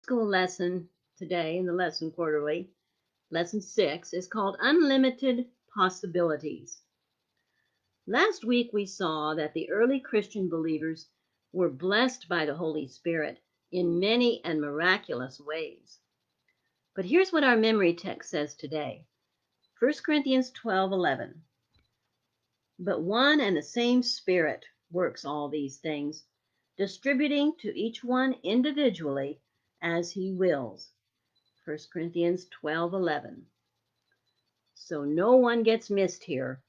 School lesson today in the Lesson Quarterly, Lesson 6, is called Unlimited Possibilities. Last week we saw that the early Christian believers were blessed by the Holy Spirit in many and miraculous ways. But here's what our memory text says today. 1 Corinthians 12:11. But one and the same Spirit works all these things, distributing to each one individually as he wills. 1 Corinthians 12:11. So no one gets missed here.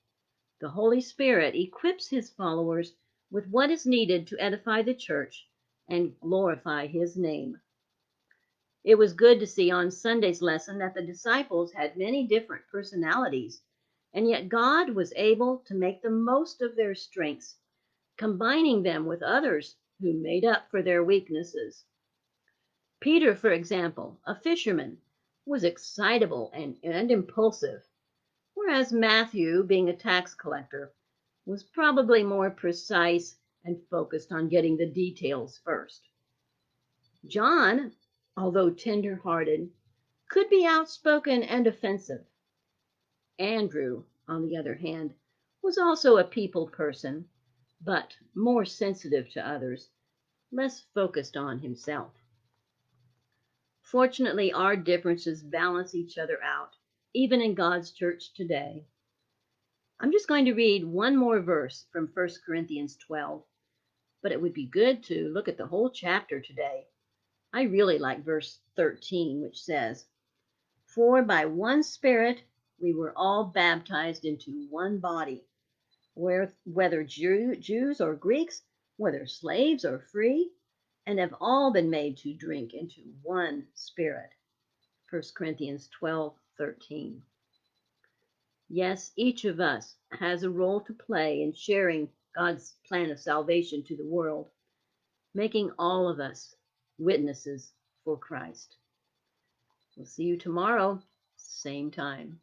The Holy Spirit equips his followers with what is needed to edify the church and glorify his name. It was good to see on Sunday's lesson that the disciples had many different personalities, and yet God was able to make the most of their strengths, combining them with others who made up for their weaknesses. Peter, for example, a fisherman, was excitable and impulsive, whereas Matthew, being a tax collector, was probably more precise and focused on getting the details first. John, although tender-hearted, could be outspoken and offensive. Andrew, on the other hand, was also a people person, but more sensitive to others, less focused on himself. Fortunately, our differences balance each other out, even in God's church today. I'm just going to read one more verse from 1 Corinthians 12, but it would be good to look at the whole chapter today. I really like verse 13, which says, For by one Spirit we were all baptized into one body, whether Jews or Greeks, whether slaves or free, and have all been made to drink into one Spirit. 1 Corinthians 12:13. Yes, each of us has a role to play in sharing God's plan of salvation to the world, making all of us witnesses for Christ. We'll see you tomorrow, same time.